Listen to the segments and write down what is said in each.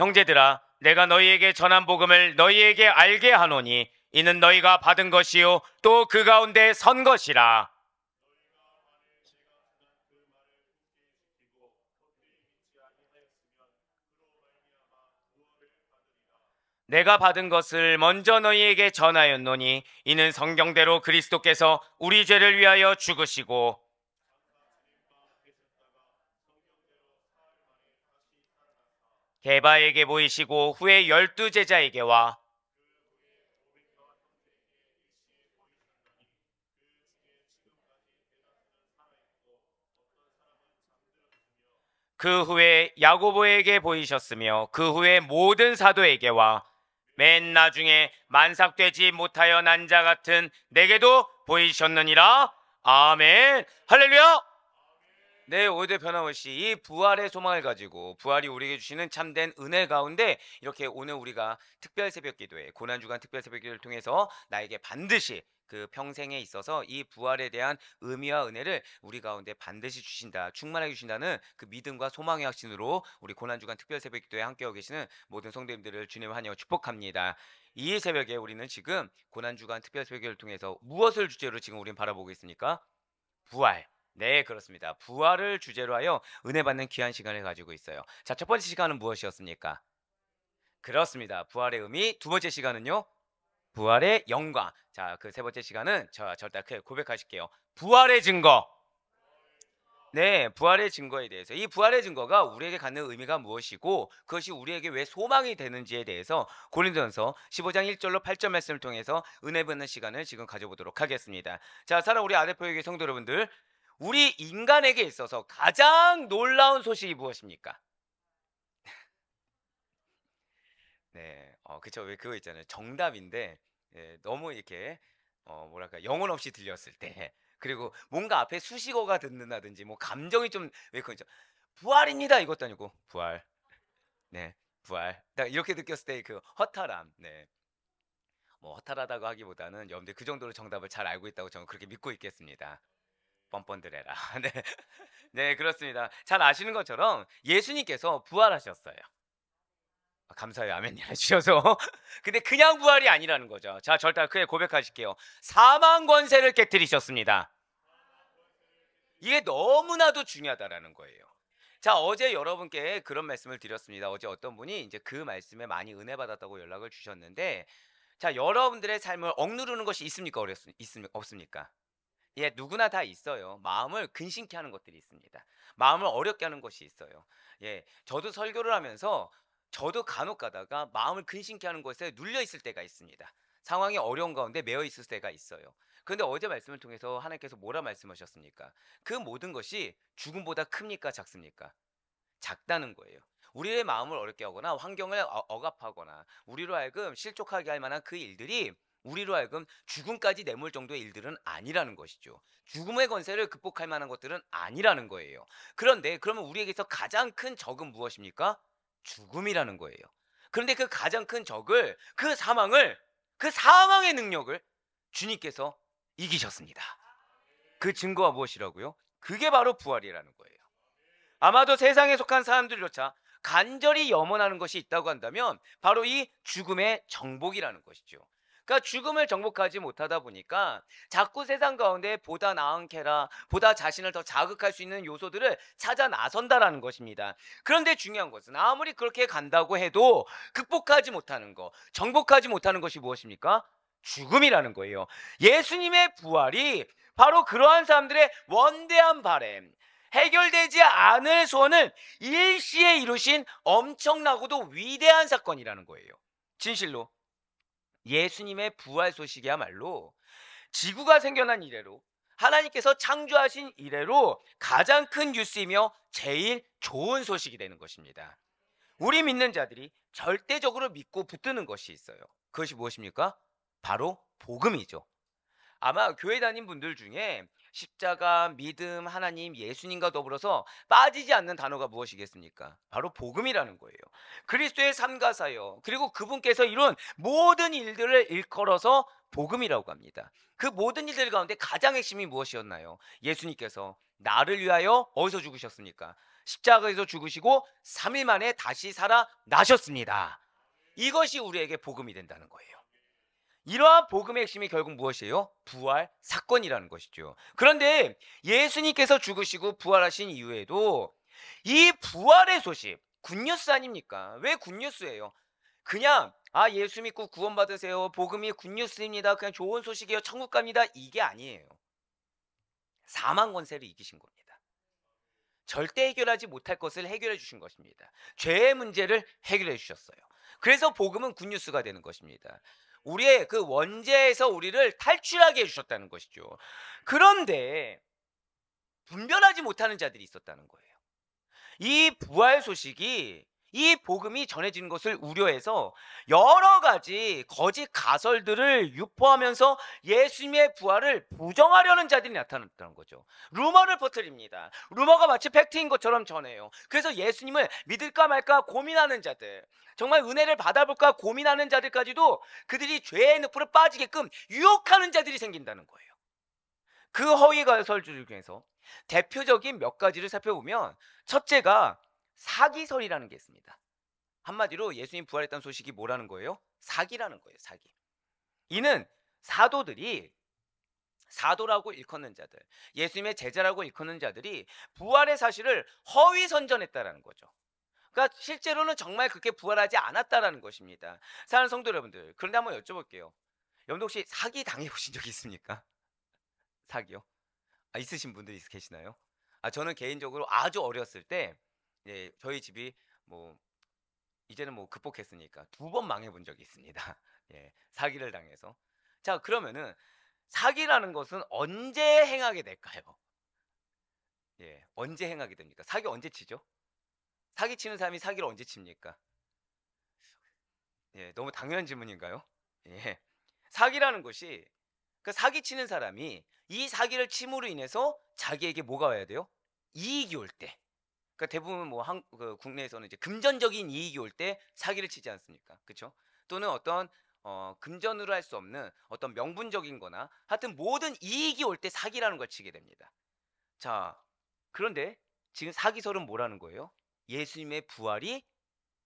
형제들아, 내가 너희에게 전한 복음을 너희에게 알게 하노니 이는 너희가 받은 것이요 또 그 가운데 선 것이라. 내가 받은 것을 먼저 너희에게 전하였노니 이는 성경대로 그리스도께서 우리 죄를 위하여 죽으시고 게바에게 보이시고 후에 12 제자에게와 그 후에 야고보에게 보이셨으며 그 후에 모든 사도에게와 맨 나중에 만삭되지 못하여 난 자 같은 내게도 보이셨느니라. 아멘. 할렐루야. 네, 오대 변함없이 이 부활의 소망을 가지고 부활이 우리에게 주시는 참된 은혜 가운데 이렇게 오늘 우리가 특별 새벽 기도회, 고난주간 특별 새벽 기도를 통해서 나에게 반드시 그 평생에 있어서 이 부활에 대한 의미와 은혜를 우리 가운데 반드시 주신다, 충만하게 주신다는 그 믿음과 소망의 확신으로 우리 고난주간 특별 새벽 기도에 함께하고 계시는 모든 성도님들을 주님을 환영하고 축복합니다. 이 새벽에 우리는 지금 고난주간 특별 새벽 기도를 통해서 무엇을 주제로 지금 우리는 바라보고 있습니까? 부활. 네, 그렇습니다. 부활을 주제로 하여 은혜 받는 귀한 시간을 가지고 있어요. 자, 첫 번째 시간은 무엇이었습니까? 그렇습니다. 부활의 의미. 두 번째 시간은요? 부활의 영광. 자, 그 세 번째 시간은 저 절대 고백하실게요. 부활의 증거. 네, 부활의 증거에 대해서 이 부활의 증거가 우리에게 갖는 의미가 무엇이고 그것이 우리에게 왜 소망이 되는지에 대해서 고린도전서 15장 1절로 8절 말씀을 통해서 은혜 받는 시간을 지금 가져보도록 하겠습니다. 자, 사랑 우리 아대표에게 성도 여러분들, 우리 인간에게 있어서 가장 놀라운 소식이 무엇입니까? 네, 그쵸. 왜 그거 있잖아요. 정답인데 너무 이렇게 뭐랄까 영혼 없이 들렸을 때 그리고 뭔가 앞에 수식어가 듣는다든지 뭐 감정이 좀 왜 그거 있죠. 부활입니다 이것도 아니고 부활. 네, 부활. 딱 이렇게 느꼈을 때 그 허탈함. 네, 뭐 허탈하다고 하기보다는 여러분들 그 정도로 정답을 잘 알고 있다고 저는 그렇게 믿고 있겠습니다. 뻔뻔들해라. 네, 네, 그렇습니다. 잘 아시는 것처럼 예수님께서 부활하셨어요. 감사해요. 아멘 해주셔서. 근데 그냥 부활이 아니라는 거죠. 자, 절대 크게 고백하실게요. 사망 권세를 깨뜨리셨습니다. 이게 너무나도 중요하다라는 거예요. 자, 어제 여러분께 그런 말씀을 드렸습니다. 어제 어떤 분이 이제 그 말씀에 많이 은혜 받았다고 연락을 주셨는데, 자, 여러분들의 삶을 억누르는 것이 있습니까? 없습니까? 예, 누구나 다 있어요. 마음을 근심케 하는 것들이 있습니다. 마음을 어렵게 하는 것이 있어요. 예, 저도 설교를 하면서 저도 간혹 가다가 마음을 근심케 하는 것에 눌려 있을 때가 있습니다. 상황이 어려운 가운데 매여 있을 때가 있어요. 그런데 어제 말씀을 통해서 하나님께서 뭐라 말씀하셨습니까? 그 모든 것이 죽음보다 큽니까? 작습니까? 작다는 거예요. 우리의 마음을 어렵게 하거나 환경을 억압하거나 우리로 하여금 실족하게 할 만한 그 일들이 우리로 하여금 죽음까지 내몰 정도의 일들은 아니라는 것이죠. 죽음의 권세를 극복할 만한 것들은 아니라는 거예요. 그런데 그러면 우리에게서 가장 큰 적은 무엇입니까? 죽음이라는 거예요. 그런데 그 가장 큰 적을, 그 사망의 능력을 주님께서 이기셨습니다. 그 증거가 무엇이라고요? 그게 바로 부활이라는 거예요. 아마도 세상에 속한 사람들조차 간절히 염원하는 것이 있다고 한다면 바로 이 죽음의 정복이라는 것이죠. 그러니까 죽음을 정복하지 못하다 보니까 자꾸 세상 가운데 보다 나은 캐라, 보다 자신을 더 자극할 수 있는 요소들을 찾아 나선다라는 것입니다. 그런데 중요한 것은 아무리 그렇게 간다고 해도 극복하지 못하는 것, 정복하지 못하는 것이 무엇입니까? 죽음이라는 거예요. 예수님의 부활이 바로 그러한 사람들의 원대한 바램, 해결되지 않을 소원을 일시에 이루신 엄청나고도 위대한 사건이라는 거예요. 진실로 예수님의 부활 소식이야말로 지구가 생겨난 이래로 하나님께서 창조하신 이래로 가장 큰 뉴스이며 제일 좋은 소식이 되는 것입니다. 우리 믿는 자들이 절대적으로 믿고 붙드는 것이 있어요. 그것이 무엇입니까? 바로 복음이죠. 아마 교회 다닌 분들 중에 십자가, 믿음, 하나님, 예수님과 더불어서 빠지지 않는 단어가 무엇이겠습니까? 바로 복음이라는 거예요. 그리스도의 삶과 사역, 그리고 그분께서 이룬 모든 일들을 일컬어서 복음이라고 합니다. 그 모든 일들 가운데 가장 핵심이 무엇이었나요? 예수님께서 나를 위하여 어디서 죽으셨습니까? 십자가에서 죽으시고 3일 만에 다시 살아나셨습니다. 이것이 우리에게 복음이 된다는 거예요. 이러한 복음의 핵심이 결국 무엇이에요? 부활 사건이라는 것이죠. 그런데 예수님께서 죽으시고 부활하신 이후에도 이 부활의 소식, 굿뉴스 아닙니까? 왜 굿뉴스예요? 그냥 예수 믿고 구원받으세요, 복음이 굿뉴스입니다, 그냥 좋은 소식이에요, 천국 갑니다, 이게 아니에요. 사망 권세를 이기신 겁니다. 절대 해결하지 못할 것을 해결해 주신 것입니다. 죄의 문제를 해결해 주셨어요. 그래서 복음은 굿뉴스가 되는 것입니다. 우리의 그 원죄에서 우리를 탈출하게 해주셨다는 것이죠. 그런데 분별하지 못하는 자들이 있었다는 거예요. 이 부활 소식이, 이 복음이 전해지는 것을 우려해서 여러 가지 거짓 가설들을 유포하면서 예수님의 부활을 부정하려는 자들이 나타났다는 거죠. 루머를 퍼뜨립니다. 루머가 마치 팩트인 것처럼 전해요. 그래서 예수님을 믿을까 말까 고민하는 자들, 정말 은혜를 받아볼까 고민하는 자들까지도 그들이 죄의 늪으로 빠지게끔 유혹하는 자들이 생긴다는 거예요. 그 허위 가설들 중에서 대표적인 몇 가지를 살펴보면, 첫째가 사기설이라는 게 있습니다. 한마디로 예수님 부활했다는 소식이 뭐라는 거예요? 사기라는 거예요. 사기. 이는 사도라고 일컫는 자들, 예수님의 제자라고 일컫는 자들이 부활의 사실을 허위 선전했다라는 거죠. 그러니까 실제로는 정말 그렇게 부활하지 않았다라는 것입니다. 사랑하는 성도 여러분들, 그런데 한번 여쭤볼게요. 여러분들 혹시 사기 당해보신 적 있습니까? 사기요? 있으신 분들이 계시나요? 저는 개인적으로 아주 어렸을 때, 저희 집이 뭐 이제는 뭐 극복했으니까 2번 망해본 적이 있습니다. 사기를 당해서. 자, 그러면은 사기라는 것은 언제 행하게 될까요? 언제 행하게 됩니까? 사기 언제 치죠? 사기 치는 사람이 사기를 언제 칩니까? 너무 당연한 질문인가요? 사기라는 것이, 그 사기 치는 사람이 이 사기를 침으로 인해서 자기에게 뭐가 와야 돼요? 이익이 올 때. 그러니까 대부분 뭐 국내에서는 이제 금전적인 이익이 올 때 사기를 치지 않습니까? 그렇죠? 또는 어떤 금전으로 할 수 없는 어떤 명분적인 거나 하여튼 모든 이익이 올 때 사기라는 걸 치게 됩니다. 자, 그런데 지금 사기설은 뭐라는 거예요? 예수님의 부활이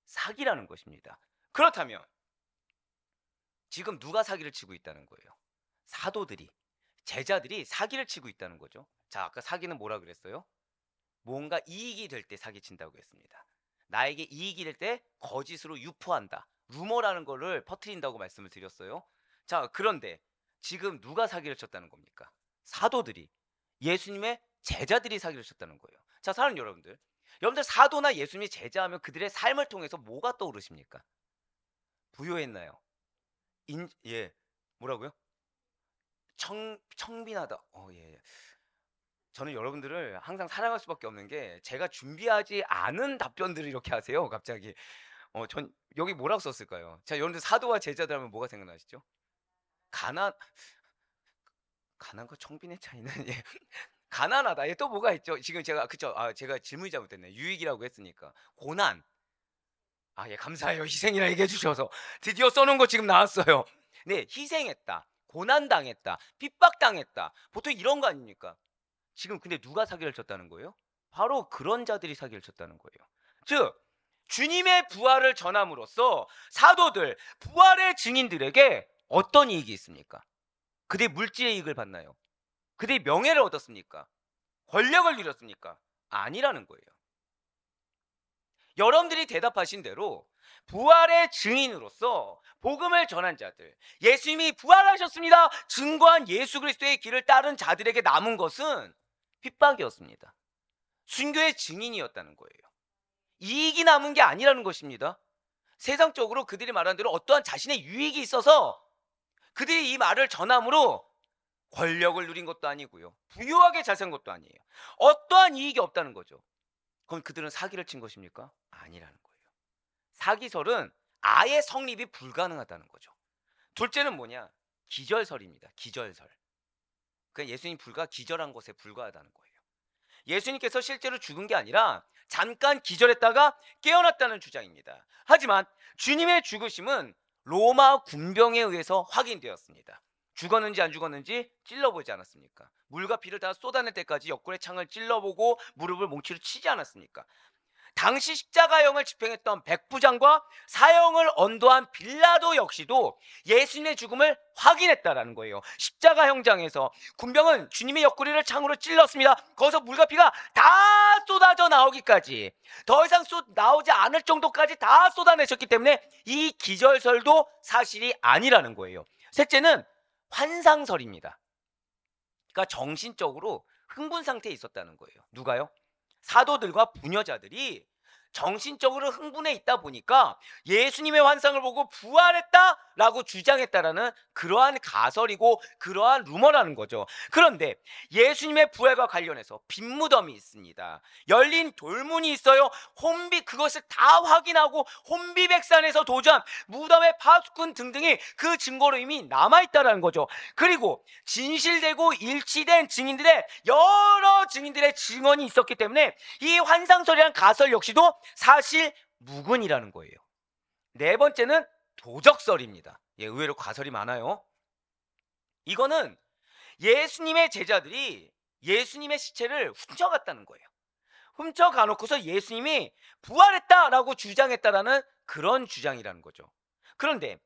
사기라는 것입니다. 그렇다면 지금 누가 사기를 치고 있다는 거예요? 사도들이, 제자들이 사기를 치고 있다는 거죠. 자, 아까 사기는 뭐라 그랬어요? 뭔가 이익이 될 때 사기친다고 했습니다. 나에게 이익이 될 때 거짓으로 유포한다, 루머라는 거를 퍼뜨린다고 말씀을 드렸어요. 자, 그런데 지금 누가 사기를 쳤다는 겁니까? 사도들이, 예수님의 제자들이 사기를 쳤다는 거예요. 자, 사랑하는 여러분들, 사도나 예수님의 제자하면 그들의 삶을 통해서 뭐가 떠오르십니까? 부요했나요? 뭐라고요? 청빈하다. 예. 저는 여러분들을 항상 사랑할 수밖에 없는 게, 제가 준비하지 않은 답변들을 이렇게 하세요, 갑자기. 전 여기 뭐라고 썼을까요? 자, 여러분들 사도와 제자들 하면 뭐가 생각나시죠? 가난과 청빈의 차이는 가난하다. 또 뭐가 있죠? 지금 제가, 그쵸? 제가 질문이 잘못됐네. 유익이라고 했으니까. 고난. 감사해요. 희생이라 얘기해 주셔서. 드디어 써놓은 거 지금 나왔어요. 네, 희생했다, 고난당했다, 핍박당했다. 보통 이런 거 아닙니까? 지금 근데 누가 사기를 쳤다는 거예요? 바로 그런 자들이 사기를 쳤다는 거예요. 즉, 주님의 부활을 전함으로써 사도들, 부활의 증인들에게 어떤 이익이 있습니까? 그들이 물질의 이익을 받나요? 그들이 명예를 얻었습니까? 권력을 누렸습니까? 아니라는 거예요. 여러분들이 대답하신 대로 부활의 증인으로서 복음을 전한 자들, 예수님이 부활하셨습니다 증거한 예수 그리스도의 길을 따른 자들에게 남은 것은 핍박이었습니다. 순교의 증인이었다는 거예요. 이익이 남은 게 아니라는 것입니다. 세상적으로 그들이 말한 대로 어떠한 자신의 유익이 있어서 그들이 이 말을 전함으로 권력을 누린 것도 아니고요, 부유하게 잘 산 것도 아니에요. 어떠한 이익이 없다는 거죠. 그럼 그들은 사기를 친 것입니까? 아니라는 거예요. 사기설은 아예 성립이 불가능하다는 거죠. 둘째는 뭐냐? 기절설입니다. 기절설. 그러니까 예수님 기절한 것에 불과하다는 거예요. 예수님께서 실제로 죽은 게 아니라 잠깐 기절했다가 깨어났다는 주장입니다. 하지만 주님의 죽으심은 로마 군병에 의해서 확인되었습니다. 죽었는지 안 죽었는지 찔러보지 않았습니까? 물과 피를 다 쏟아낼 때까지 옆구리에 창을 찔러보고 무릎을 몽치로 치지 않았습니까? 당시 십자가형을 집행했던 백부장과 사형을 언도한 빌라도 역시도 예수님의 죽음을 확인했다라는 거예요. 십자가 형장에서 군병은 주님의 옆구리를 창으로 찔렀습니다. 거기서 물과 피가 다 쏟아져 나오기까지, 더 이상 나오지 않을 정도까지 다 쏟아내셨기 때문에 이 기절설도 사실이 아니라는 거예요. 셋째는 환상설입니다. 그러니까 정신적으로 흥분 상태에 있었다는 거예요. 누가요? 사도들과 부녀자들이 정신적으로 흥분해 있다 보니까 예수님의 환상을 보고 부활했다라고 주장했다라는 그러한 가설이고 그러한 루머라는 거죠. 그런데 예수님의 부활과 관련해서 빈무덤이 있습니다. 열린 돌문이 있어요. 그것을 다 확인하고 혼비백산에서 도주한 무덤의 파수꾼 등등이 그 증거로 이미 남아있다는 거죠. 그리고 진실되고 일치된 증인들의 여러 증인들의 증언이 있었기 때문에 이 환상설이란 가설 역시도 사실 무근이라는 거예요. 네 번째는 도적설입니다. 의외로 가설이 많아요. 이거는 예수님의 제자들이 예수님의 시체를 훔쳐갔다는 거예요. 훔쳐가놓고서 예수님이 부활했다라고 주장했다라는 그런 주장이라는 거죠. 그런데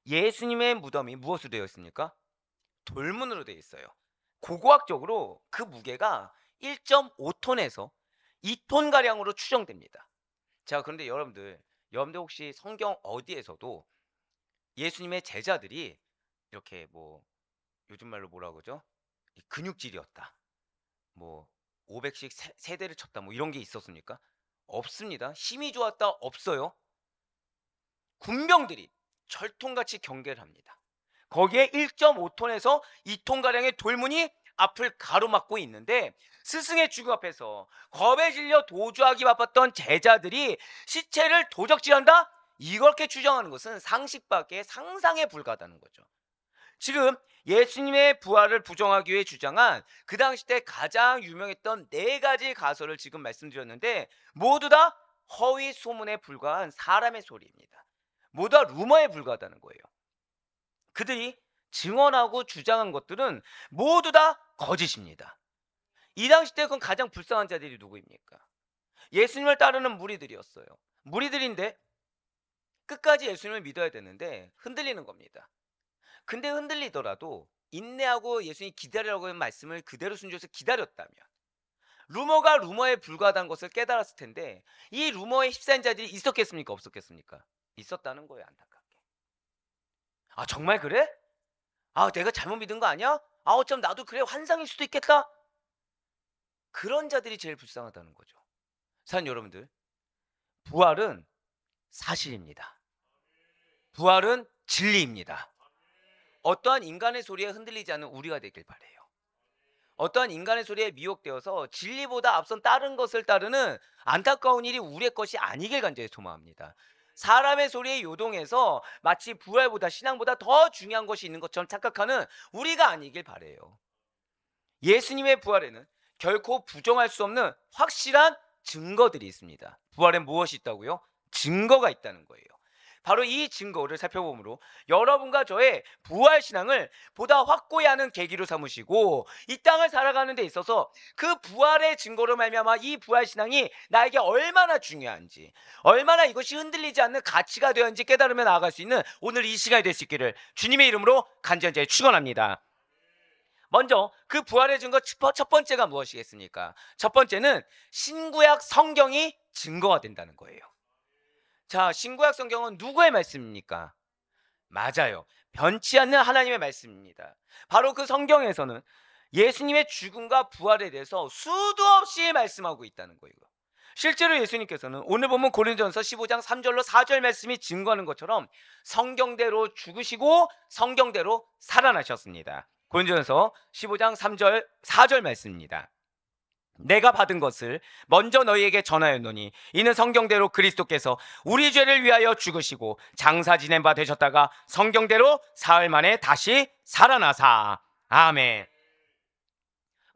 예수님의 무덤이 무엇으로 되어 있습니까? 돌문으로 되어 있어요. 고고학적으로 그 무게가 1.5톤에서 2톤가량으로 추정됩니다. 자, 그런데 여러분들 혹시 성경 어디에서도 예수님의 제자들이 이렇게 요즘 말로 뭐라고 그러죠? 근육질이었다, 500씩 세대를 쳤다, 이런 게 있었습니까? 없습니다. 힘이 좋았다, 없어요. 군병들이 철통같이 경계를 합니다. 거기에 1.5톤에서 2톤가량의 돌문이 앞을 가로막고 있는데, 스승의 죽음 앞에서 겁에 질려 도주하기 바빴던 제자들이 시체를 도적질한다? 이렇게 주장하는 것은 상식 밖의 상상에 불과하다는 거죠. 지금 예수님의 부활을 부정하기 위해 주장한 그 당시 때 가장 유명했던 4가지 가설을 지금 말씀드렸는데, 모두 다 허위 소문에 불과한 사람의 소리입니다. 모두 다 루머에 불과하다는 거예요. 그들이 증언하고 주장한 것들은 모두 다 거짓입니다. 이 당시 때 그건 가장 불쌍한 자들이 누구입니까? 예수님을 따르는 무리들이었어요. 무리들인데 끝까지 예수님을 믿어야 되는데 흔들리는 겁니다. 근데 흔들리더라도 인내하고 예수님이 기다리라고 하는 말씀을 그대로 순종해서 기다렸다면 루머가 루머에 불과하다는 것을 깨달았을 텐데, 이 루머에 휩싸인 자들이 있었겠습니까? 없었겠습니까? 있었다는 거예요. 안타깝게. 아, 정말 그래? 아, 내가 잘못 믿은 거 아니야? 아, 어쩜 나도 그래, 환상일 수도 있겠다. 그런 자들이 제일 불쌍하다는 거죠. 사는 여러분들, 부활은 사실입니다. 부활은 진리입니다. 어떠한 인간의 소리에 흔들리지 않는 우리가 되길 바래요. 어떠한 인간의 소리에 미혹되어서 진리보다 앞선 다른 것을 따르는 안타까운 일이 우리의 것이 아니길 간절히 소망합니다. 사람의 소리에 요동해서 마치 부활보다, 신앙보다 더 중요한 것이 있는 것처럼 착각하는 우리가 아니길 바래요. 예수님의 부활에는 결코 부정할 수 없는 확실한 증거들이 있습니다. 부활엔 무엇이 있다고요? 증거가 있다는 거예요. 바로 이 증거를 살펴보므로 여러분과 저의 부활 신앙을 보다 확고히 하는 계기로 삼으시고, 이 땅을 살아가는 데 있어서 그 부활의 증거로 말미암아 이 부활 신앙이 나에게 얼마나 중요한지, 얼마나 이것이 흔들리지 않는 가치가 되었는지 깨달으며 나아갈 수 있는 오늘 이 시간이 될 수 있기를 주님의 이름으로 간절히 축원합니다. 먼저 그 부활의 증거 첫 번째가 무엇이겠습니까? 첫 번째는 신구약 성경이 증거가 된다는 거예요. 자, 신구약 성경은 누구의 말씀입니까? 맞아요. 변치 않는 하나님의 말씀입니다. 바로 그 성경에서는 예수님의 죽음과 부활에 대해서 수도 없이 말씀하고 있다는 거예요. 실제로 예수님께서는 오늘 보면 고린도전서 15장 3절로 4절 말씀이 증거하는 것처럼 성경대로 죽으시고 성경대로 살아나셨습니다. 고린도전서 15장 3절 4절 말씀입니다. 내가 받은 것을 먼저 너희에게 전하였노니 이는 성경대로 그리스도께서 우리 죄를 위하여 죽으시고 장사 지낸 바 되셨다가 성경대로 사흘 만에 다시 살아나사. 아멘.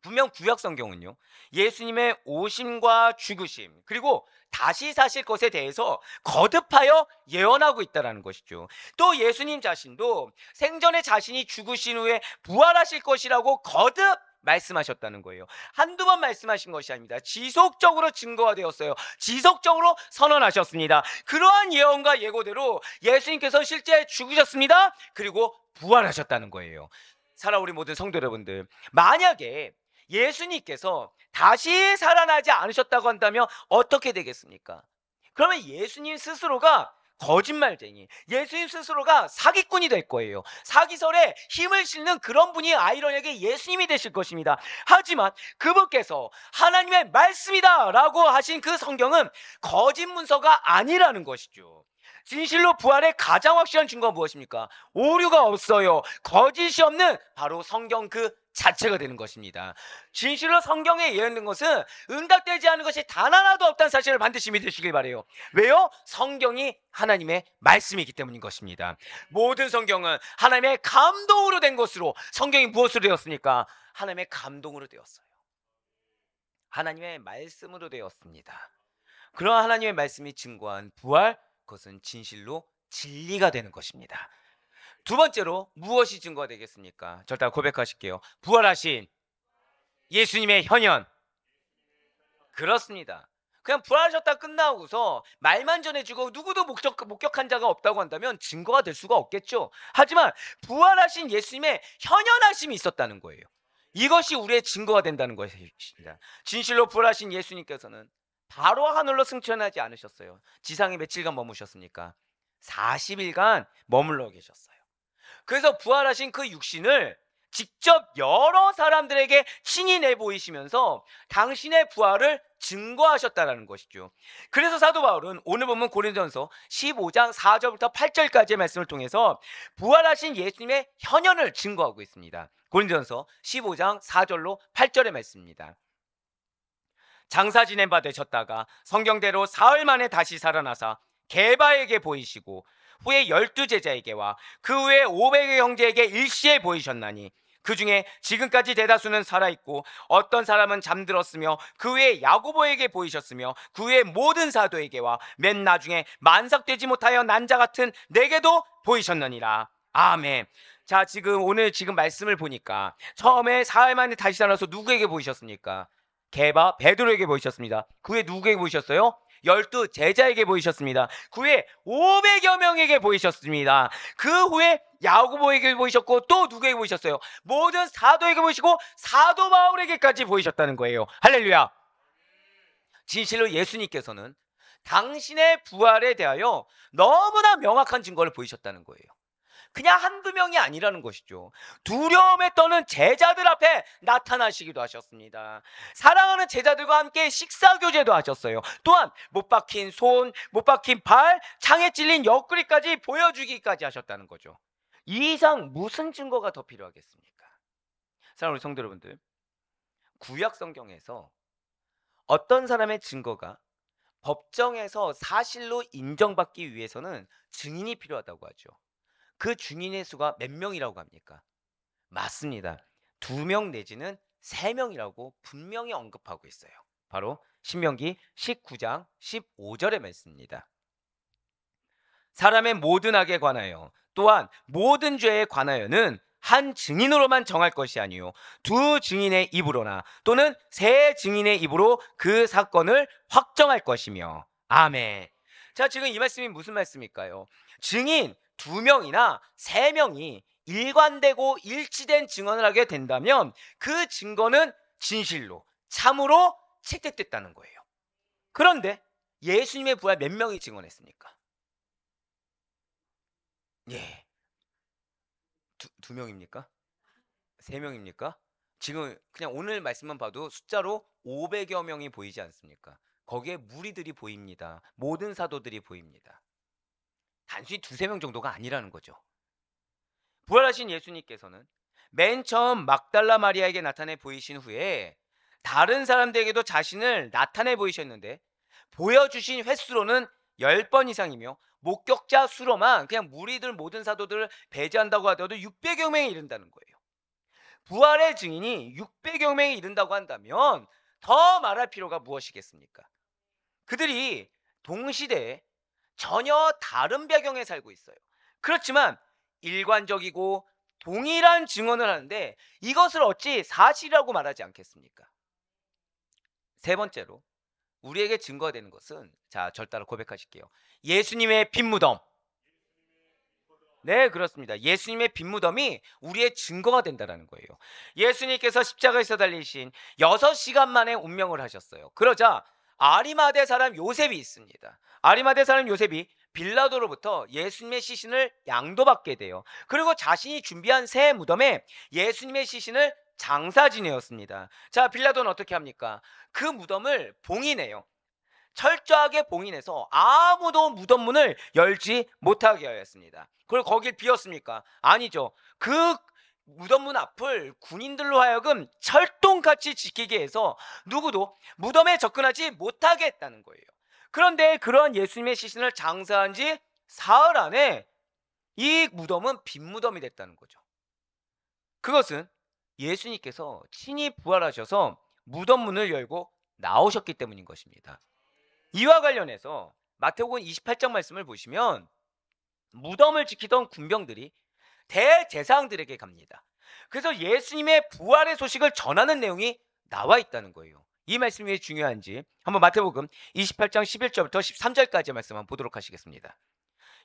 분명 구약 성경은요, 예수님의 오심과 죽으심, 그리고 다시 사실 것에 대해서 거듭하여 예언하고 있다는 것이죠. 또 예수님 자신도 생전에 자신이 죽으신 후에 부활하실 것이라고 거듭 말씀하셨다는 거예요. 한두 번 말씀하신 것이 아닙니다. 지속적으로 증거가 되었어요. 지속적으로 선언하셨습니다. 그러한 예언과 예고대로 예수님께서 실제 죽으셨습니다. 그리고 부활하셨다는 거예요. 사랑하는 우리 모든 성도 여러분들, 만약에 예수님께서 다시 살아나지 않으셨다고 한다면 어떻게 되겠습니까? 그러면 예수님 스스로가 거짓말쟁이, 예수님 스스로가 사기꾼이 될 거예요. 사기설에 힘을 실는 그런 분이 아이러니하게 예수님이 되실 것입니다. 하지만 그분께서 하나님의 말씀이다 라고 하신 그 성경은 거짓 문서가 아니라는 것이죠. 진실로 부활의 가장 확실한 증거가 무엇입니까? 오류가 없어요. 거짓이 없는 바로 성경 그 자체가 되는 것입니다. 진실로 성경에 예언된 것은 응답되지 않은 것이 단 하나도 없다는 사실을 반드시 믿으시길 바라요. 왜요? 성경이 하나님의 말씀이기 때문인 것입니다. 모든 성경은 하나님의 감동으로 된 것으로, 성경이 무엇으로 되었습니까? 하나님의 감동으로 되었어요. 하나님의 말씀으로 되었습니다. 그러한 하나님의 말씀이 증거한 부활, 그것은 진실로 진리가 되는 것입니다. 두 번째로 무엇이 증거가 되겠습니까? 저 따라 고백하실게요. 부활하신 예수님의 현현. 그렇습니다. 그냥 부활하셨다 끝나고서 말만 전해주고 누구도 목격한 자가 없다고 한다면 증거가 될 수가 없겠죠. 하지만 부활하신 예수님의 현현하심이 있었다는 거예요. 이것이 우리의 증거가 된다는 것입니다. 진실로 부활하신 예수님께서는 바로 하늘로 승천하지 않으셨어요. 지상에 며칠간 머무셨습니까? 40일간 머물러 계셨어요. 그래서 부활하신 그 육신을 직접 여러 사람들에게 친히 내보이시면서 당신의 부활을 증거하셨다는 것이죠. 그래서 사도 바울은 오늘 본문 고린도전서 15장 4절부터 8절까지의 말씀을 통해서 부활하신 예수님의 현현을 증거하고 있습니다. 고린도전서 15장 4절로 8절의 말씀입니다. 장사 지낸 바 되셨다가 성경대로 사흘 만에 다시 살아나사 게바에게 보이시고 후에 12제자에게와 그 후에 500의 형제에게 일시에 보이셨나니 그 중에 지금까지 대다수는 살아있고 어떤 사람은 잠들었으며 그 후에 야고보에게 보이셨으며 그 후에 모든 사도에게와 맨 나중에 만삭되지 못하여 난 자 같은 내게도 보이셨느니라. 아멘. 자, 오늘 말씀을 보니까 처음에 사흘 만에 다시 살아나서 누구에게 보이셨습니까? 게바 베드로에게 보이셨습니다. 그 후에 누구에게 보이셨어요? 12제자에게 보이셨습니다. 그 후에 500여 명에게 보이셨습니다. 그 후에 야고보에게 보이셨고 또 누구에게 보이셨어요? 모든 사도에게 보이시고 사도 바울에게까지 보이셨다는 거예요. 할렐루야. 진실로 예수님께서는 당신의 부활에 대하여 너무나 명확한 증거를 보이셨다는 거예요. 그냥 한두 명이 아니라는 것이죠. 두려움에 떠는 제자들 앞에 나타나시기도 하셨습니다. 사랑하는 제자들과 함께 식사교제도 하셨어요. 또한 못 박힌 손, 못 박힌 발, 창에 찔린 옆구리까지 보여주기까지 하셨다는 거죠. 이 이상 무슨 증거가 더 필요하겠습니까? 사랑하는 우리 성도 여러분들, 구약 성경에서 어떤 사람의 증거가 법정에서 사실로 인정받기 위해서는 증인이 필요하다고 하죠. 그 증인의 수가 몇 명이라고 합니까? 맞습니다. 2명 내지는 3명이라고 분명히 언급하고 있어요. 바로 신명기 19장 15절의 말씀입니다. 사람의 모든 악에 관하여 또한 모든 죄에 관하여는 한 증인으로만 정할 것이 아니요 2 증인의 입으로나 또는 3 증인의 입으로 그 사건을 확정할 것이며. 아멘. 자, 지금 이 말씀이 무슨 말씀일까요? 증인 2명이나 3명이 일관되고 일치된 증언을 하게 된다면 그 증거는 진실로 참으로 채택됐다는 거예요. 그런데 예수님의 부활 몇 명이 증언했습니까? 예, 두 명입니까? 3명입니까? 지금 그냥 오늘 말씀만 봐도 숫자로 500여 명이 보이지 않습니까? 거기에 무리들이 보입니다. 모든 사도들이 보입니다. 단순히 2-3명 정도가 아니라는 거죠. 부활하신 예수님께서는 맨 처음 막달라 마리아에게 나타내 보이신 후에 다른 사람들에게도 자신을 나타내 보이셨는데 보여주신 횟수로는 10번 이상이며 목격자 수로만 그냥 무리들 모든 사도들을 배제한다고 하더라도 600여 명에 이른다는 거예요. 부활의 증인이 600여 명에 이른다고 한다면 더 말할 필요가 무엇이겠습니까? 그들이 동시대에 전혀 다른 배경에 살고 있어요. 그렇지만 일관적이고 동일한 증언을 하는데 이것을 어찌 사실이라고 말하지 않겠습니까? 세 번째로 우리에게 증거가 되는 것은, 자, 절 따라 고백하실게요. 예수님의 빈무덤. 네, 그렇습니다. 예수님의 빈무덤이 우리의 증거가 된다는 거예요. 예수님께서 십자가에서 달리신 6시간 만에 운명을 하셨어요. 그러자 아리마대 사람 요셉이 있습니다. 아리마대 사람 요셉이 빌라도로부터 예수님의 시신을 양도받게 돼요. 그리고 자신이 준비한 새 무덤에 예수님의 시신을 장사 지내었습니다. 자, 빌라도는 어떻게 합니까? 그 무덤을 봉인해요. 철저하게 봉인해서 아무도 무덤 문을 열지 못하게 하였습니다. 그리고 거길 비웠습니까? 아니죠. 그 무덤 문 앞을 군인들로 하여금 철동같이 지키게 해서 누구도 무덤에 접근하지 못하게 했다는 거예요. 그런데 그러한 예수님의 시신을 장사한 지 사흘 안에 이 무덤은 빈 무덤이 됐다는 거죠. 그것은 예수님께서 친히 부활하셔서 무덤 문을 열고 나오셨기 때문인 것입니다. 이와 관련해서 마태복음 28장 말씀을 보시면 무덤을 지키던 군병들이 대제사장들에게 갑니다. 그래서 예수님의 부활의 소식을 전하는 내용이 나와 있다는 거예요. 이 말씀이 왜 중요한지 한번 마태복음 28장 11절부터 13절까지 말씀 한번 보도록 하시겠습니다.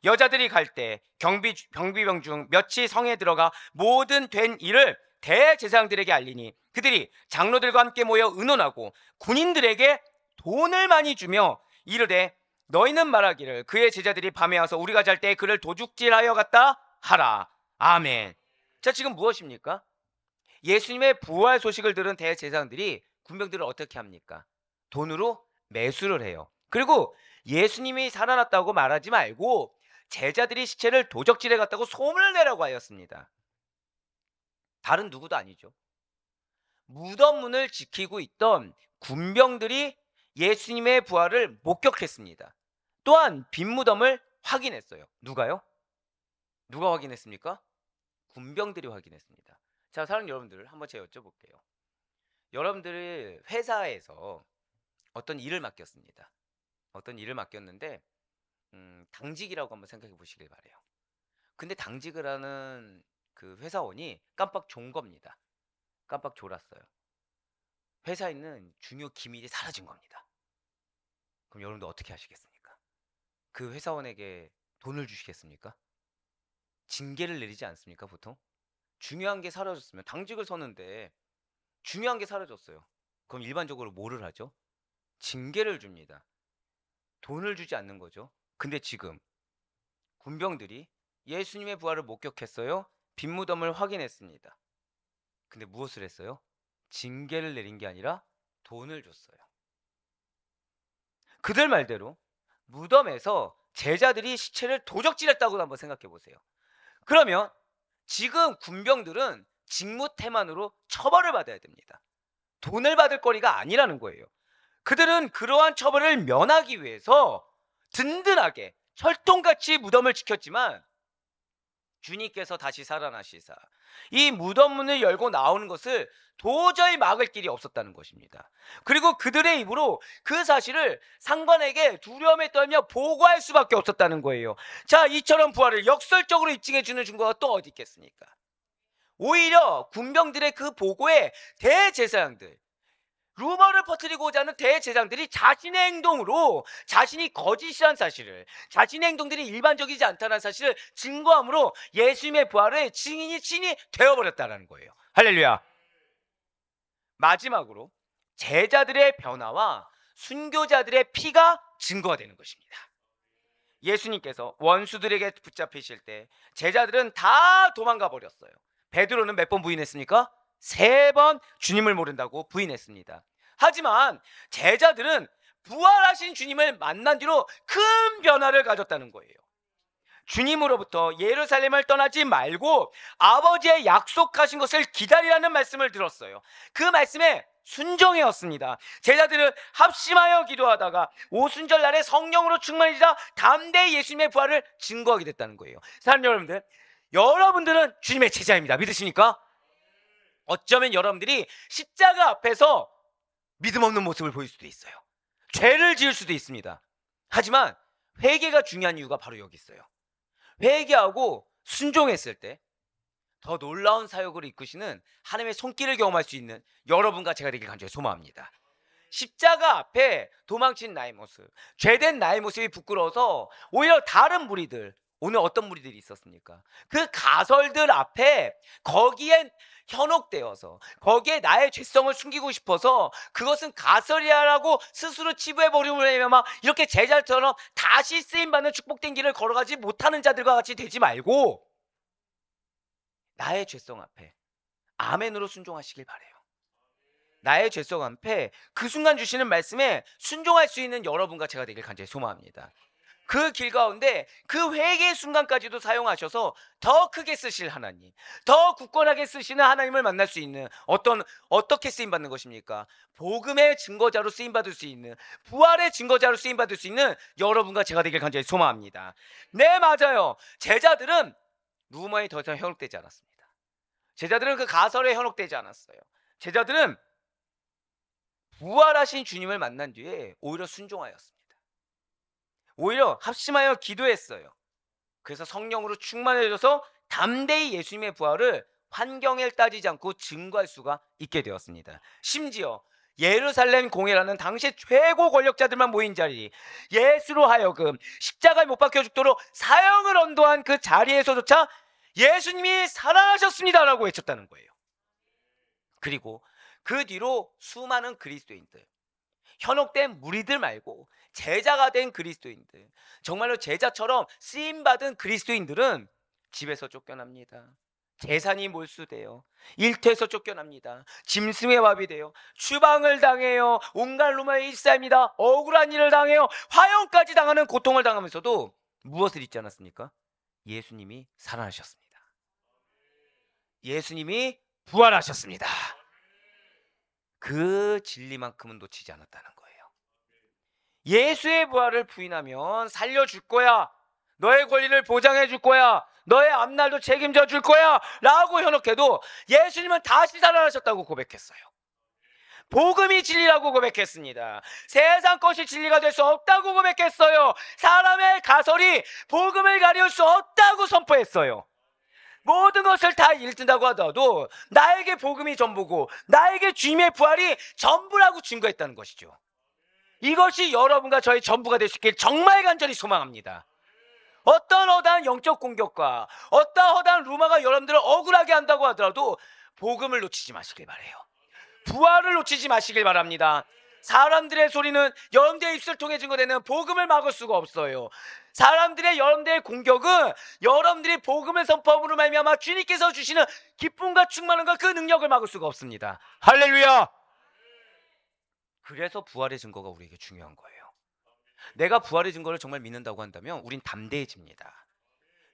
여자들이 갈 때 경비병 중 몇이 성에 들어가 모든 된 일을 대제사장들에게 알리니 그들이 장로들과 함께 모여 의논하고 군인들에게 돈을 많이 주며 이르되 너희는 말하기를 그의 제자들이 밤에 와서 우리가 잘 때 그를 도둑질하여 갔다 하라. 아멘. 자, 지금 무엇입니까? 예수님의 부활 소식을 들은 대제사장들이 군병들을 어떻게 합니까? 돈으로 매수를 해요. 그리고 예수님이 살아났다고 말하지 말고 제자들이 시체를 도적질해 갔다고 소문을 내라고 하였습니다. 다른 누구도 아니죠. 무덤 문을 지키고 있던 군병들이 예수님의 부활을 목격했습니다. 또한 빈 무덤을 확인했어요. 누가요? 누가 확인했습니까? 군병들이 확인했습니다. 자, 사랑하는 여러분들, 한번 제가 여쭤볼게요. 여러분들이 회사에서 어떤 일을 맡겼습니다. 어떤 일을 맡겼는데 당직이라고 한번 생각해 보시길 바래요. 근데 당직을 하는 그 회사원이 깜빡 졸 겁니다. 깜빡 졸았어요. 회사에 있는 중요 기밀이 사라진 겁니다. 그럼 여러분들 어떻게 하시겠습니까? 그 회사원에게 돈을 주시겠습니까? 징계를 내리지 않습니까, 보통? 중요한 게 사라졌으면, 당직을 서는데 중요한 게 사라졌어요. 그럼 일반적으로 뭐를 하죠? 징계를 줍니다. 돈을 주지 않는 거죠. 근데 지금 군병들이 예수님의 부활을 목격했어요. 빈 무덤을 확인했습니다. 근데 무엇을 했어요? 징계를 내린 게 아니라 돈을 줬어요. 그들 말대로 무덤에서 제자들이 시체를 도적질했다고 한번 생각해 보세요. 그러면 지금 군병들은 직무태만으로 처벌을 받아야 됩니다. 돈을 받을 거리가 아니라는 거예요. 그들은 그러한 처벌을 면하기 위해서 든든하게 철통같이 무덤을 지켰지만 주님께서 다시 살아나시사 이 무덤 문을 열고 나오는 것을 도저히 막을 길이 없었다는 것입니다. 그리고 그들의 입으로 그 사실을 상관에게 두려움에 떨며 보고할 수밖에 없었다는 거예요. 자, 이처럼 부활을 역설적으로 입증해 주는 증거가 또 어디 있겠습니까? 오히려 군병들의 그 보고에 대제사장들, 루머를 퍼뜨리고자 하는 대제사장들이 자신의 행동으로 자신이 거짓이란 사실을, 자신의 행동들이 일반적이지 않다는 사실을 증거함으로 예수님의 부활의 증인이 친히 되어버렸다는 거예요. 할렐루야. 마지막으로 제자들의 변화와 순교자들의 피가 증거가 되는 것입니다. 예수님께서 원수들에게 붙잡히실 때 제자들은 다 도망가 버렸어요. 베드로는 몇 번 부인했습니까? 3번 주님을 모른다고 부인했습니다. 하지만 제자들은 부활하신 주님을 만난 뒤로 큰 변화를 가졌다는 거예요. 주님으로부터 예루살렘을 떠나지 말고 아버지의 약속하신 것을 기다리라는 말씀을 들었어요. 그 말씀에 순종해왔습니다. 제자들은 합심하여 기도하다가 오순절 날에 성령으로 충만해지자 담대히 예수님의 부활을 증거하게 됐다는 거예요. 사랑하는 여러분들, 여러분들은 주님의 제자입니다. 믿으십니까? 어쩌면 여러분들이 십자가 앞에서 믿음 없는 모습을 보일 수도 있어요. 죄를 지을 수도 있습니다. 하지만 회개가 중요한 이유가 바로 여기 있어요. 회개하고 순종했을 때 더 놀라운 사역을 이끄시는 하나님의 손길을 경험할 수 있는 여러분과 제가 되길 간절히 소망합니다. 십자가 앞에 도망친 나의 모습, 죄된 나의 모습이 부끄러워서 오히려 다른 무리들, 오늘 어떤 무리들이 있었습니까? 그 가설들 앞에 거기에 현혹되어서 거기에 나의 죄성을 숨기고 싶어서 그것은 가설이라고 스스로 치부해버리면 막 이렇게 제자처럼 다시 쓰임받는 축복된 길을 걸어가지 못하는 자들과 같이 되지 말고 나의 죄성 앞에 아멘으로 순종하시길 바래요. 나의 죄성 앞에 그 순간 주시는 말씀에 순종할 수 있는 여러분과 제가 되길 간절히 소망합니다. 그 길 가운데 그 회개의 순간까지도 사용하셔서 더 크게 쓰실 하나님, 더 굳건하게 쓰시는 하나님을 만날 수 있는 어떻게 쓰임받는 것입니까? 복음의 증거자로 쓰임받을 수 있는, 부활의 증거자로 쓰임받을 수 있는 여러분과 제가 되길 간절히 소망합니다. 네, 맞아요. 제자들은 루머에 더 이상 현혹되지 않았습니다. 제자들은 그 가설에 현혹되지 않았어요. 제자들은 부활하신 주님을 만난 뒤에 오히려 순종하였습니다. 오히려 합심하여 기도했어요. 그래서 성령으로 충만해져서 담대히 예수님의 부활을 환경을 따지지 않고 증거할 수가 있게 되었습니다. 심지어 예루살렘 공회라는 당시 최고 권력자들만 모인 자리, 예수로 하여금 십자가에 못 박혀 죽도록 사형을 언도한 그 자리에서조차 예수님이 살아나셨습니다라고 외쳤다는 거예요. 그리고 그 뒤로 수많은 그리스도인들, 현혹된 무리들 말고 제자가 된 그리스도인들, 정말로 제자처럼 쓰임받은 그리스도인들은 집에서 쫓겨납니다. 재산이 몰수돼요. 일터에서 쫓겨납니다. 짐승의 밥이 돼요. 추방을 당해요. 온갖 루머에 일사입니다. 억울한 일을 당해요. 화형까지 당하는 고통을 당하면서도 무엇을 잊지 않았습니까? 예수님이 살아나셨습니다. 예수님이 부활하셨습니다. 그 진리만큼은 놓치지 않았다는 거예요. 예수의 부활을 부인하면 살려줄 거야, 너의 권리를 보장해 줄 거야, 너의 앞날도 책임져 줄 거야 라고 현혹해도 예수님은 다시 살아나셨다고 고백했어요. 복음이 진리라고 고백했습니다. 세상 것이 진리가 될 수 없다고 고백했어요. 사람의 가설이 복음을 가려울 수 없다고 선포했어요. 모든 것을 다 잃는다고 하더라도 나에게 복음이 전부고 나에게 주님의 부활이 전부라고 증거했다는 것이죠. 이것이 여러분과 저의 전부가 될 수 있길 정말 간절히 소망합니다. 어떤 허다한 영적 공격과 어떤 허다한 루머가 여러분들을 억울하게 한다고 하더라도 복음을 놓치지 마시길 바라요. 부활을 놓치지 마시길 바랍니다. 사람들의 소리는 여러분들의 입술 통해 증거되는 복음을 막을 수가 없어요. 사람들의 여러분들의 공격은 여러분들이 복음을 선포함으로 말미암아 주님께서 주시는 기쁨과 충만함과 그 능력을 막을 수가 없습니다. 할렐루야. 그래서 부활의 증거가 우리에게 중요한 거예요. 내가 부활의 증거를 정말 믿는다고 한다면 우린 담대해집니다.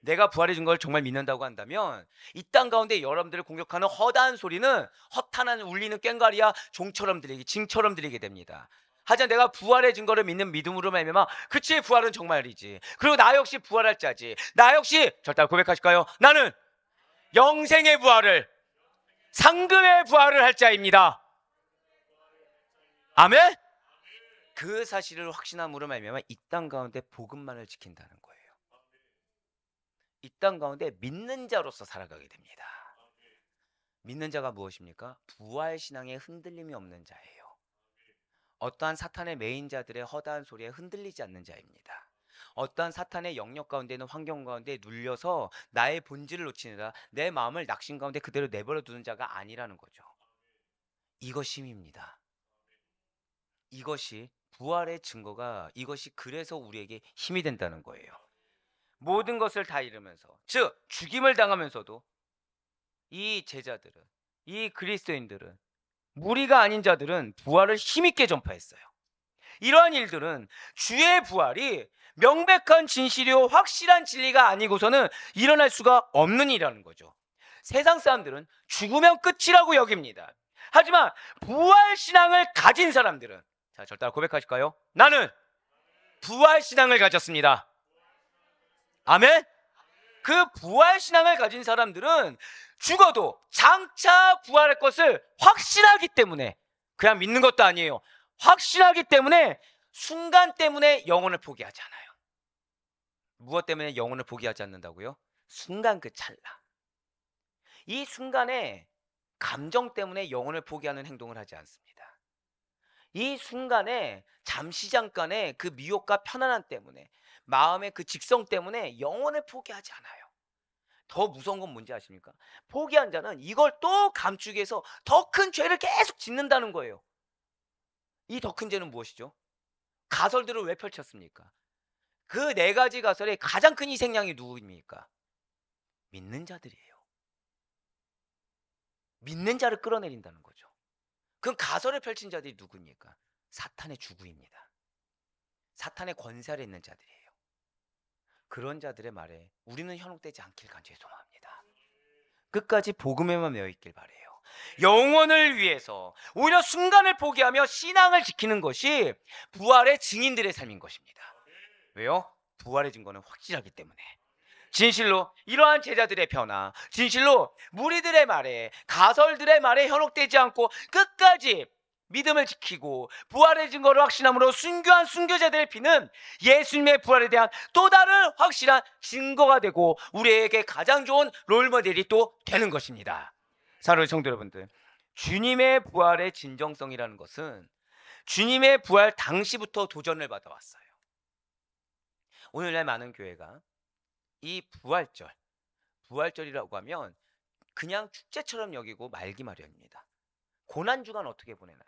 내가 부활의 증거를 정말 믿는다고 한다면 이 땅 가운데 여러분들을 공격하는 허다한 소리는 허탄한 울리는 꽹과리야 종처럼 들리게, 징처럼 들리게 됩니다. 하지만 내가 부활의 증거를 믿는 믿음으로 말미암아 그치, 부활은 정말이지, 그리고 나 역시 부활할 자지, 나 역시 절대 고백하실까요? 나는 영생의 부활을, 상급의 부활을 할 자입니다. 아멘? 그 사실을 확신함으로 말미암아 이 땅 가운데 복음만을 지킨다는 거예요. 이 땅 가운데 믿는 자로서 살아가게 됩니다. 믿는 자가 무엇입니까? 부활신앙에 흔들림이 없는 자예요. 어떠한 사탄의 메인자들의 허다한 소리에 흔들리지 않는 자입니다. 어떠한 사탄의 영역 가운데 있는 환경 가운데 눌려서 나의 본질을 놓치느라 내 마음을 낙심 가운데 그대로 내버려 두는 자가 아니라는 거죠. 이것이 힘입니다. 이것이 부활의 증거가, 이것이 그래서 우리에게 힘이 된다는 거예요. 모든 것을 다 잃으면서, 즉 죽임을 당하면서도 이 제자들은, 이 그리스도인들은, 무리가 아닌 자들은 부활을 힘있게 전파했어요. 이러한 일들은 주의 부활이 명백한 진실이요 확실한 진리가 아니고서는 일어날 수가 없는 일이라는 거죠. 세상 사람들은 죽으면 끝이라고 여깁니다. 하지만 부활신앙을 가진 사람들은, 자, 절대 고백하실까요? 나는 부활신앙을 가졌습니다. 아멘? 그 부활신앙을 가진 사람들은 죽어도 장차 부활할 것을 확신하기 때문에 그냥 믿는 것도 아니에요. 확신하기 때문에 순간 때문에 영혼을 포기하지 않아요. 무엇 때문에 영혼을 포기하지 않는다고요? 순간 그 찰나. 이 순간에 감정 때문에 영혼을 포기하는 행동을 하지 않습니다. 이 순간에 잠시 잠깐의 그 미혹과 편안함 때문에 마음의 그 직성 때문에 영혼을 포기하지 않아요. 더 무서운 건 뭔지 아십니까? 포기한 자는 이걸 또 감추기 위해서 더 큰 죄를 계속 짓는다는 거예요. 이 더 큰 죄는 무엇이죠? 가설들을 왜 펼쳤습니까? 그 네 가지 가설의 가장 큰 희생양이 누구입니까? 믿는 자들이에요. 믿는 자를 끌어내린다는 거죠. 그럼 가설을 펼친 자들이 누구입니까? 사탄의 주구입니다. 사탄의 권세 아래 있는 자들이에요. 그런 자들의 말에 우리는 현혹되지 않길 죄송합니다. 끝까지 복음에만 매여 있길 바래요. 영혼을 위해서 오히려 순간을 포기하며 신앙을 지키는 것이 부활의 증인들의 삶인 것입니다. 왜요? 부활의 증거는 확실하기 때문에. 진실로 이러한 제자들의 변화, 진실로 무리들의 말에, 가설들의 말에 현혹되지 않고 끝까지 믿음을 지키고 부활의 증거를 확신함으로 순교한 순교자들의 피는 예수님의 부활에 대한 또 다른 확실한 증거가 되고 우리에게 가장 좋은 롤모델이 또 되는 것입니다. 사랑하는 성도 여러분들, 주님의 부활의 진정성이라는 것은 주님의 부활 당시부터 도전을 받아왔어요. 오늘날 많은 교회가 이 부활절이라고 하면 그냥 축제처럼 여기고 말기 마련입니다. 고난주간 어떻게 보내나요?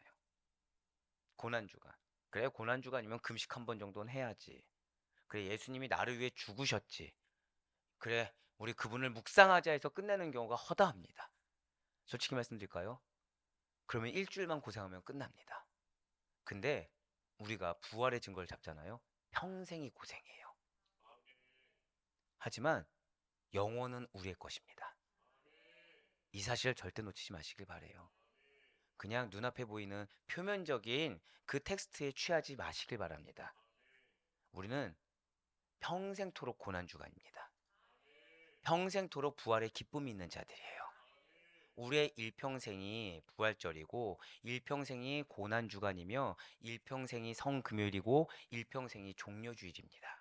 고난주간. 그래, 고난주간이면 금식 한 번 정도는 해야지. 그래, 예수님이 나를 위해 죽으셨지. 그래, 우리 그분을 묵상하자 해서 끝내는 경우가 허다합니다. 솔직히 말씀드릴까요? 그러면 일주일만 고생하면 끝납니다. 근데 우리가 부활의 증거를 잡잖아요. 평생이 고생이에요. 하지만 영혼은 우리의 것입니다. 이 사실을 절대 놓치지 마시길 바래요. 그냥 눈앞에 보이는 표면적인 그 텍스트에 취하지 마시길 바랍니다. 우리는 평생토록 고난주간입니다. 평생토록 부활의 기쁨이 있는 자들이에요. 우리의 일평생이 부활절이고 일평생이 고난주간이며 일평생이 성금요일이고 일평생이 종려주일입니다.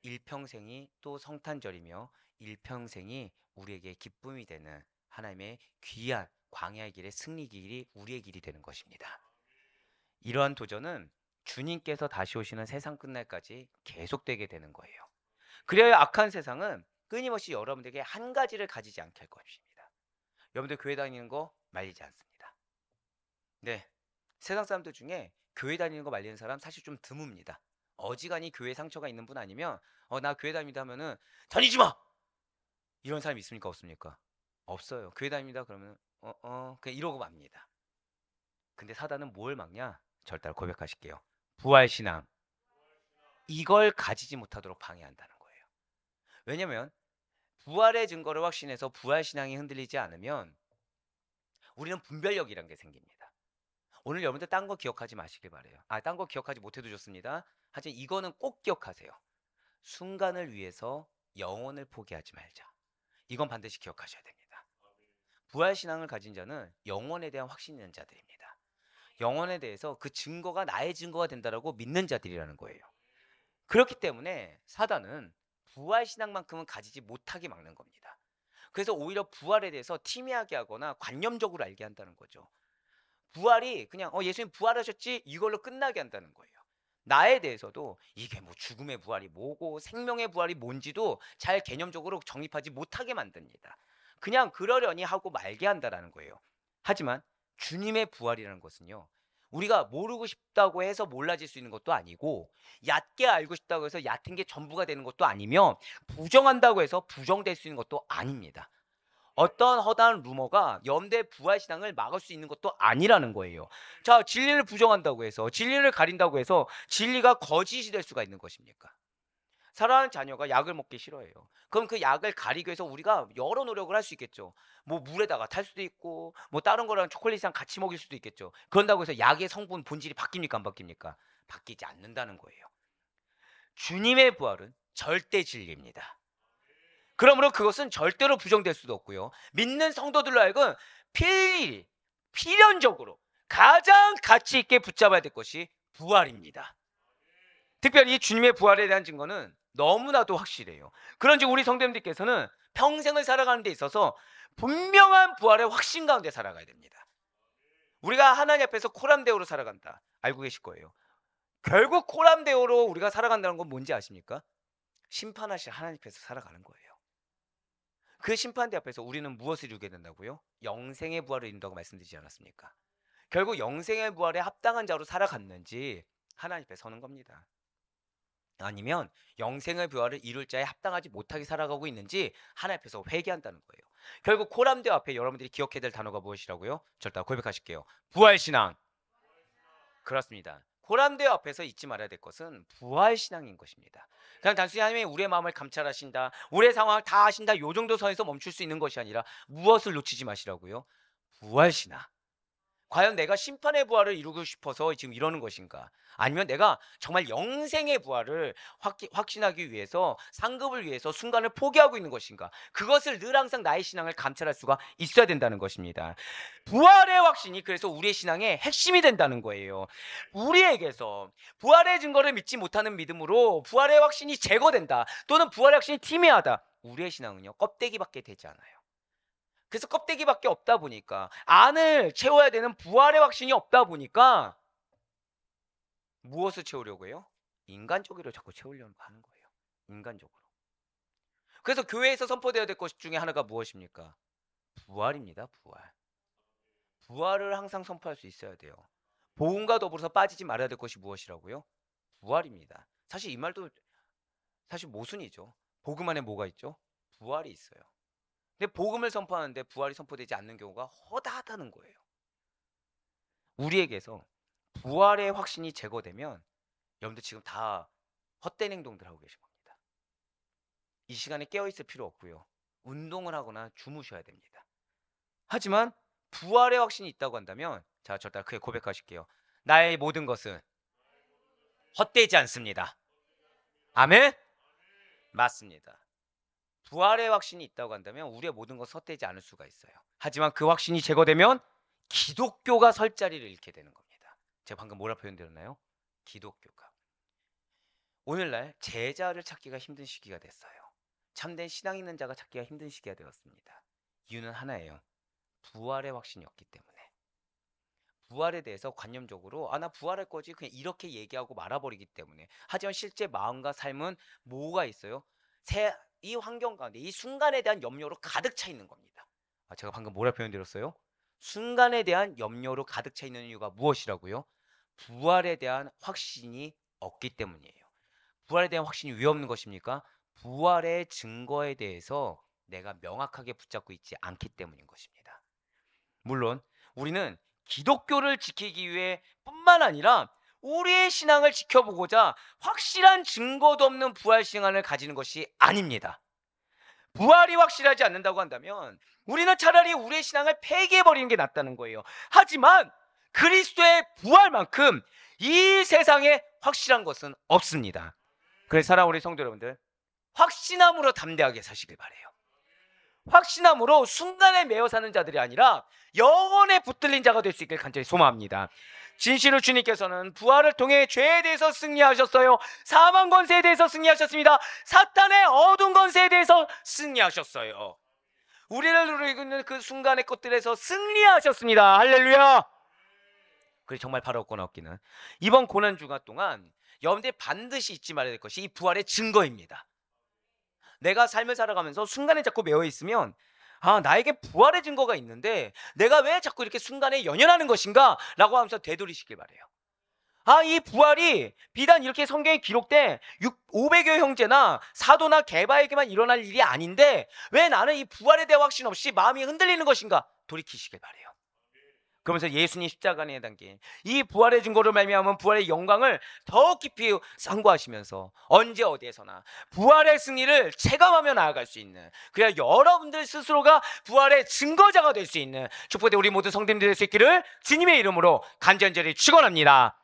일평생이 또 성탄절이며 일평생이 우리에게 기쁨이 되는 하나님의 귀한 광야의 길의 승리 길이 우리의 길이 되는 것입니다. 이러한 도전은 주님께서 다시 오시는 세상 끝날까지 계속되게 되는 거예요. 그래야 악한 세상은 끊임없이 여러분들에게 한 가지를 가지지 않게 할 것입니다. 여러분들 교회 다니는 거 말리지 않습니다. 네, 세상 사람들 중에 교회 다니는 거 말리는 사람 사실 좀 드뭅니다. 어지간히 교회 상처가 있는 분 아니면 나 교회 다닙니다 하면은 다니지 마! 이런 사람 있습니까? 없습니까? 없어요. 교회 다닙니다 그러면 그냥 이러고 맙니다. 근데 사단은 뭘 막냐? 절대 고백하실게요. 부활신앙. 이걸 가지지 못하도록 방해한다는 거예요. 왜냐면 부활의 증거를 확신해서 부활신앙이 흔들리지 않으면 우리는 분별력이란 게 생깁니다. 오늘 여러분들 딴 거 기억하지 마시길 바래요. 딴 거 기억하지 못해도 좋습니다. 하지만 이거는 꼭 기억하세요. 순간을 위해서 영혼을 포기하지 말자. 이건 반드시 기억하셔야 됩니다. 부활신앙을 가진 자는 영혼에 대한 확신이 있는 자들입니다. 영혼에 대해서 그 증거가 나의 증거가 된다라고 믿는 자들이라는 거예요. 그렇기 때문에 사단은 부활신앙만큼은 가지지 못하게 막는 겁니다. 그래서 오히려 부활에 대해서 티미하게 하거나 관념적으로 알게 한다는 거죠. 부활이 그냥 예수님 부활하셨지 이걸로 끝나게 한다는 거예요. 나에 대해서도 이게 뭐 죽음의 부활이 뭐고 생명의 부활이 뭔지도 잘 개념적으로 정립하지 못하게 만듭니다. 그냥 그러려니 하고 말게 한다는 거예요. 하지만 주님의 부활이라는 것은요, 우리가 모르고 싶다고 해서 몰라질 수 있는 것도 아니고 얕게 알고 싶다고 해서 얕은 게 전부가 되는 것도 아니며 부정한다고 해서 부정될 수 있는 것도 아닙니다. 어떤 허다한 루머가 연대 부활신앙을 막을 수 있는 것도 아니라는 거예요. 자, 진리를 부정한다고 해서, 진리를 가린다고 해서 진리가 거짓이 될 수가 있는 것입니까? 사랑하는 자녀가 약을 먹기 싫어해요. 그럼 그 약을 가리기 위해서 우리가 여러 노력을 할 수 있겠죠. 뭐 물에다가 탈 수도 있고 뭐 다른 거랑 초콜릿이랑 같이 먹일 수도 있겠죠. 그런다고 해서 약의 성분 본질이 바뀝니까 안 바뀝니까? 바뀌지 않는다는 거예요. 주님의 부활은 절대 진리입니다. 그러므로 그것은 절대로 부정될 수도 없고요. 믿는 성도들로 하여금 필연적으로 가장 가치 있게 붙잡아야 될 것이 부활입니다. 특별히 주님의 부활에 대한 증거는 너무나도 확실해요. 그런지 우리 성도님들께서는 평생을 살아가는 데 있어서 분명한 부활의 확신 가운데 살아가야 됩니다. 우리가 하나님 앞에서 코람데오로 살아간다. 알고 계실 거예요. 결국 코람데오로 우리가 살아간다는 건 뭔지 아십니까? 심판하실 하나님 앞에서 살아가는 거예요. 그 심판대 앞에서 우리는 무엇을 이루게 된다고요? 영생의 부활을 이룬다고 말씀드리지 않았습니까? 결국 영생의 부활에 합당한 자로 살아갔는지 하나님 앞에 서는 겁니다. 아니면 영생의 부활을 이룰 자에 합당하지 못하게 살아가고 있는지 하나님 앞에서 회개한다는 거예요. 결국 코람데오 앞에 여러분들이 기억해야 될 단어가 무엇이라고요? 절대 고백하실게요. 부활신앙. 그렇습니다. 코람데오 앞에서 잊지 말아야 될 것은 부활신앙인 것입니다. 그냥 단순히 하나님이 우리의 마음을 감찰하신다, 우리의 상황을 다 아신다, 요 정도 선에서 멈출 수 있는 것이 아니라 무엇을 놓치지 마시라고요? 부활신앙. 과연 내가 심판의 부활을 이루고 싶어서 지금 이러는 것인가? 아니면 내가 정말 영생의 부활을 확신하기 위해서, 상급을 위해서 순간을 포기하고 있는 것인가? 그것을 늘 항상 나의 신앙을 감찰할 수가 있어야 된다는 것입니다. 부활의 확신이 그래서 우리의 신앙의 핵심이 된다는 거예요. 우리에게서 부활의 증거를 믿지 못하는 믿음으로 부활의 확신이 제거된다, 또는 부활의 확신이 희미하다, 우리의 신앙은요 껍데기밖에 되지 않아요. 그래서 껍데기밖에 없다 보니까, 안을 채워야 되는 부활의 확신이 없다 보니까 무엇을 채우려고 해요? 인간적으로 자꾸 채우려고 하는 거예요. 인간적으로. 그래서 교회에서 선포되어야 될 것 중에 하나가 무엇입니까? 부활입니다. 부활. 부활을 항상 선포할 수 있어야 돼요. 복음과 더불어서 빠지지 말아야 될 것이 무엇이라고요? 부활입니다. 사실 이 말도 사실 모순이죠. 복음 안에 뭐가 있죠? 부활이 있어요. 근데 복음을 선포하는데 부활이 선포되지 않는 경우가 허다하다는 거예요. 우리에게서 부활의 확신이 제거되면 여러분들 지금 다 헛된 행동들 하고 계신 겁니다. 이 시간에 깨어있을 필요 없고요. 운동을 하거나 주무셔야 됩니다. 하지만 부활의 확신이 있다고 한다면, 자, 절대 크게 고백하실게요. 나의 모든 것은 헛되지 않습니다. 아멘? 맞습니다. 부활의 확신이 있다고 한다면 우리의 모든 것은 헛되지 않을 수가 있어요. 하지만 그 확신이 제거되면 기독교가 설 자리를 잃게 되는 겁니다. 제가 방금 뭐라 표현드렸나요? 기독교가. 오늘날 제자를 찾기가 힘든 시기가 됐어요. 참된 신앙 있는 자가 찾기가 힘든 시기가 되었습니다. 이유는 하나예요. 부활의 확신이 없기 때문에. 부활에 대해서 관념적으로 나 부활할 거지 그냥 이렇게 얘기하고 말아버리기 때문에. 하지만 실제 마음과 삶은 뭐가 있어요? 이 환경 가운데 이 순간에 대한 염려로 가득 차 있는 겁니다. 제가 방금 뭐라 표현드렸어요? 순간에 대한 염려로 가득 차 있는 이유가 무엇이라고요? 부활에 대한 확신이 없기 때문이에요. 부활에 대한 확신이 왜 없는 것입니까? 부활의 증거에 대해서 내가 명확하게 붙잡고 있지 않기 때문인 것입니다. 물론 우리는 기독교를 지키기 위해 뿐만 아니라 우리의 신앙을 지켜보고자 확실한 증거도 없는 부활 신앙을 가지는 것이 아닙니다. 부활이 확실하지 않는다고 한다면 우리는 차라리 우리의 신앙을 폐기해버리는 게 낫다는 거예요. 하지만 그리스도의 부활만큼 이 세상에 확실한 것은 없습니다. 그래서 사랑하는 우리 성도 여러분들, 확신함으로 담대하게 사시길 바라요. 확신함으로 순간에 매여 사는 자들이 아니라 영원에 붙들린 자가 될 수 있길 간절히 소망합니다. 진실로 주님께서는 부활을 통해 죄에 대해서 승리하셨어요. 사망 권세에 대해서 승리하셨습니다. 사탄의 어두운 권세에 대해서 승리하셨어요. 우리를 누리고 있는 그 순간의 것들에서 승리하셨습니다. 할렐루야. 그리고 정말 바로 없거나 없기는 이번 고난 주간 동안 여러분들이 반드시 잊지 말아야 될 것이 이 부활의 증거입니다. 내가 삶을 살아가면서 순간에 자꾸 매여 있으면 나에게 부활의 증거가 있는데 내가 왜 자꾸 이렇게 순간에 연연하는 것인가? 라고 하면서 되돌이시길 바래요. 이 부활이 비단 이렇게 성경에 기록된 500여 형제나 사도나 게바에게만 일어날 일이 아닌데 왜 나는 이 부활에 대한 확신 없이 마음이 흔들리는 것인가? 돌이키시길 바래요. 그러면서 예수님 십자가에 담긴 이 부활의 증거로 말미암은 부활의 영광을 더 깊이 상고하시면서 언제 어디에서나 부활의 승리를 체감하며 나아갈 수 있는, 그래야 여러분들 스스로가 부활의 증거자가 될 수 있는 축복된 우리 모든 성도님들 될 수 있기를 주님의 이름으로 간절히 축원합니다.